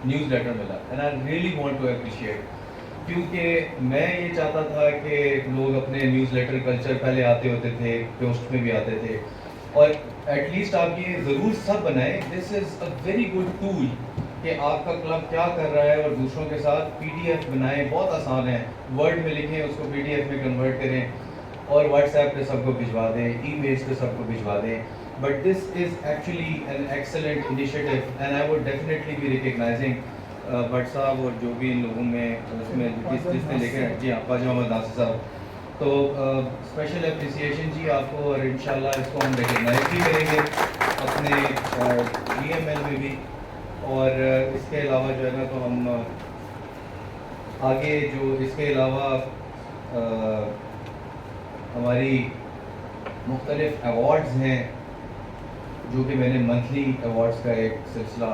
न्यूज़ लेटर मिला and I really want to appreciate, क्योंकि मैं ये चाहता था कि लोग अपने न्यूज़ लेटर कल्चर पहले आते होते थे, पोस्ट में भी आते थे और एटलीस्ट आप ये ज़रूर सब बनाएं। This is a very good tool कि आपका क्लब क्या कर रहा है और दूसरों के साथ PDF बनाएं, बहुत आसान है, वर्ड में लिखें उसको PDF में कन्वर्ट करें और व्हाट्सएप पे सबको भिजवा दें, ईमेल्स पे सबको भिजवा दें। But this is actually an excellent initiative and I would definitely be recognising Bhatt साहब और जो भी इन लोगों में उसमें जिसने लेकर जी हाँ ख्वाजा मोहम्मद नासिर साहब, तो स्पेशल अप्रिसिएशन जी आपको और इंशाल्लाह इसको हम रिकग्नाइज भी करेंगे अपने DML में भी। और इसके अलावा जो है ना तो हम आगे जो इसके अलावा हमारी मुख्तलिफ अवार्ड्स हैं जो कि मैंने मंथली अवार्ड्स का एक सिलसिला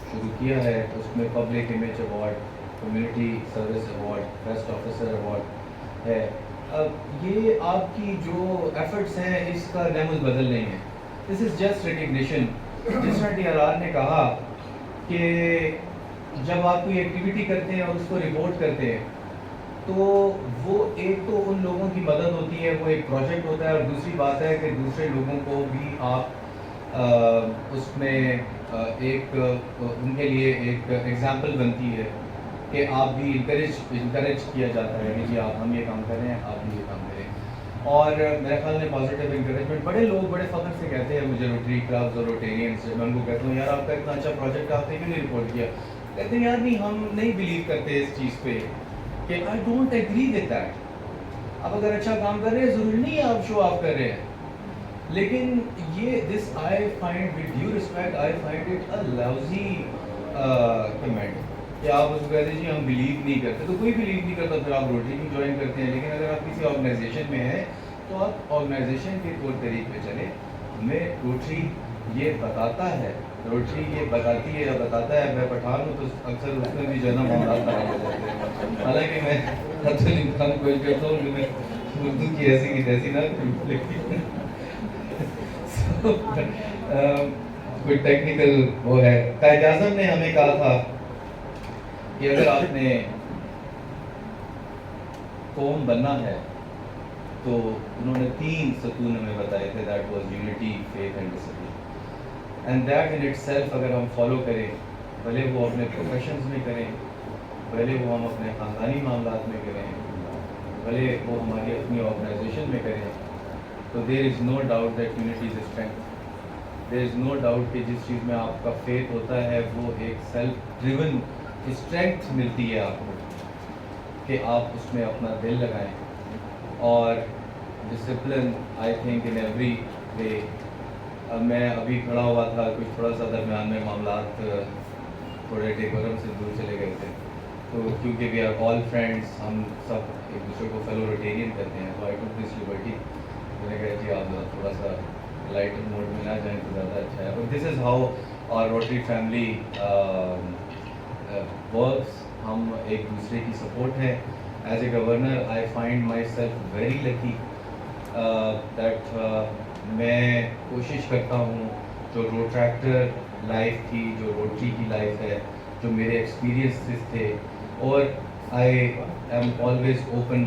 शुरू किया है, उसमें public image award, community service award, best officer award है। अब ये आपकी जो एफर्ट्स हैं इसका रमज़ बदल नहीं है, दिस इज़ जस्ट रिकग्निशन। जिस तरह DRR ने कहा कि जब आप कोई एक्टिविटी करते हैं और उसको रिपोर्ट करते हैं तो वो एक तो उन लोगों की मदद होती है, वो एक प्रोजेक्ट होता है और दूसरी बात है कि दूसरे लोगों को भी आप उसमें एक उनके लिए एक एग्जांपल बनती है कि आप भी इंकरेज किया जाता है कि जी आप हम ये काम करें, आप भी ये काम करें। और मेरे ख्याल में पॉजिटिव इंकरेजमेंट बड़े लोग बड़े फ़ख्र से कहते हैं मुझे रोटरी क्लब्स और रोटेरियंस से, मैं उनको कहता हूँ यार आपका इतना अच्छा प्रोजेक्ट आपने क्यों नहीं रिपोर्ट किया? कहते हैं यार नहीं हम नहीं बिलीव करते इस चीज़ पे कि I don't agree with that. आप अगर अच्छा काम कर रहे हैं ज़रूरी नहीं है आप शो ऑफ कर रहे हैं, लेकिन ये this I find with due respect I find it a Lavji comment कि आप उसको कहते हैं जी हम बिलीव नहीं करते, तो कोई बिलीव नहीं करता फिर आप रोटरी क्यों ज्वाइन करते हैं। लेकिन अगर आप किसी ऑर्गेनाइजेशन में हैं तो आप ऑर्गेनाइजेशन के तौर तरीके पे चले। हमें रोटरी ये बताता है, रोटरी ये बताती है या बताता है, मैं पठान हूँ तो अक्सर उसमें भी जो है ना मामला खराब हो जाते हैं। हालांकि मैं अब्दुल इमरान कोशिश करता हूँ कि मैं उर्दू की ऐसी की तैसी ना कोई टेक्निकल वो है। कायद आज़म ने हमें कहा था कि अगर आपने कौम बनना है तो उन्होंने 3 सतून हमें बताए थे, that was unity, faith and discipline. And that in itself अगर हम फॉलो करें, भले वो अपने प्रोफेशंस में करें, भले वो हम अपने ख़ानदानी मामलात में करें, भले वो हमारी अपनी ऑर्गेनाइजेशन में करें, तो there is no doubt that unity is strength. There is no doubt कि जिस चीज़ में आपका फेथ होता है वो एक सेल्फ ड्रिवन स्ट्रेंथ मिलती है आपको कि आप उसमें अपना दिल लगाएं और discipline I think in every way. मैं अभी खड़ा हुआ था, कुछ थोड़ा सा दरमियान में मामलात थोड़े डेकोरम से दूर चले गए थे, तो क्योंकि वी आर ऑल फ्रेंड्स, हम सब एक दूसरे को फेलो रोटेरियन कहते हैं, तो आई टुक दिस लिबर्टी। मैंने कहा जी आप थोड़ा सा लाइटर मोड में ना जाएं तो ज़्यादा अच्छा है। But this is how our Rotary family works. हम एक दूसरे की सपोर्ट है। As a governor I find myself very lucky that मैं कोशिश करता हूँ जो रोट्रैक्टर लाइफ थी, जो रोटरी की लाइफ है, जो मेरे एक्सपीरियंसेस थे, और I am always open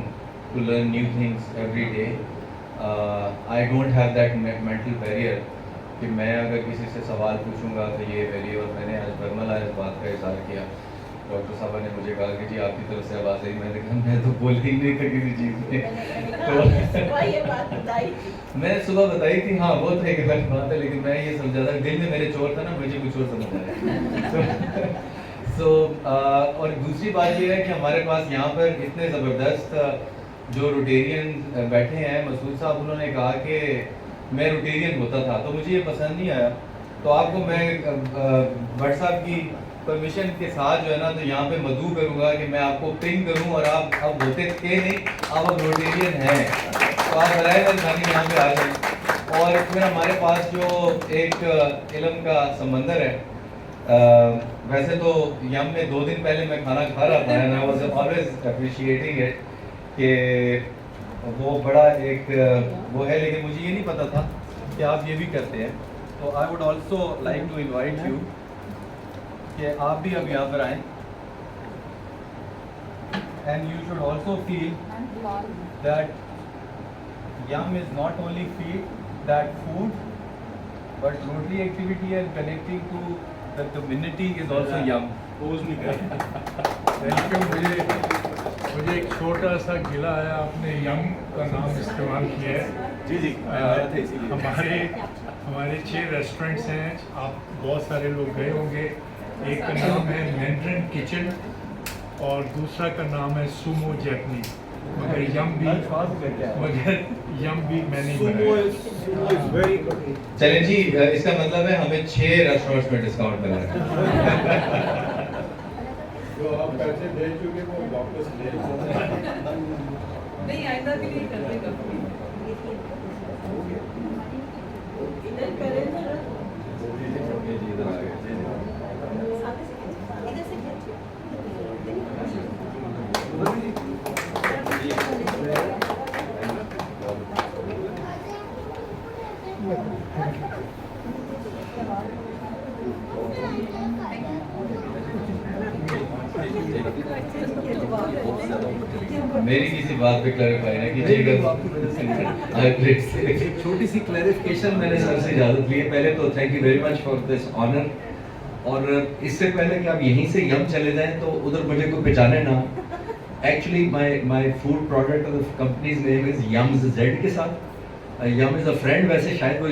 to learn new things every day. I don't have that mental barrier कि मैं अगर किसी से सवाल पूछूंगा तो ये वैली। और मैंने आज बर्मला इस बात का इज़हार किया, डॉक्टर साहब ने मुझे कहा कि जी आपकी तरफ से आवाज़ आई। मैंने कहा मैं तो बोल ही नहीं था किसी चीज़ में। तो ये बात बताई थी। मैंने सुबह बताई थी, हाँ वो तो एक गलत बात है, लेकिन मैं ये समझा था, दिल में मेरे चोर था ना, मुझे कुछ और समझ आया। और दूसरी बात ये है कि हमारे पास यहाँ पर इतने ज़बरदस्त जो रोटेरियन बैठे हैं। मसूद साहब उन्होंने कहा कि मैं रोटेरियन होता था, तो मुझे ये पसंद नहीं आया। तो आपको मैं भट्ट साहब की परमिशन के साथ जो है ना, तो यहाँ पे मदऊ करूँगा कि मैं आपको पिन करूँ और आप अब होते थे नहीं, आप अब रोटेरियन हैं, तो आप बराए मेहरबानी यहाँ पे आ जाए। और फिर हमारे पास जो एक इल्म का समंदर है, वैसे तो यम में 2 दिन पहले मैं खाना खा रहा था, and I was always appreciating it कि वो बड़ा एक वो है, लेकिन मुझे ये नहीं पता था कि आप ये भी करते हैं। तो I would also like to invite you कि आप भी अब यहाँ पर आएँ, and you should also feel that yum is not only feed that food, but Rotary activity and connecting to the community is also yum. Thank you. मुझे एक छोटा सा गिला है, आपने यम का नाम इस्तेमाल किया है। जी जी हमारे 6 रेस्टोरेंट्स हैं, आप बहुत सारे लोग गए होंगे। एक का नाम है मैंड्रिन किचन और दूसरा का नाम है सुमो जैपनीज, मगर यम भी मैंने बनाया। चलें जी, इसका मतलब है हमें 6 रेस्टोरेंट्स में डिस्काउंट मिला है। जो आप पैसे दे चुके वो वापस ले नहीं, आइंदा के लिए कर देगा। इधर करें जरा। इधर आ गए। इधर से मेरी किसी बात पे क्लैरिफाई ना कीजिएगा। एक छोटी सी क्लैरिफिकेशन मैंने सर से इजाज़त ली है। पहले तो thank you very much for this honour. और इससे पहले कि आप यहीं से यम चले जाएं तो उधर मुझे कोई पहचाने ना। Actually my food product companies name is Young's Z के साथ। यम इज़ अ फ्रेंड, वैसे शायद वो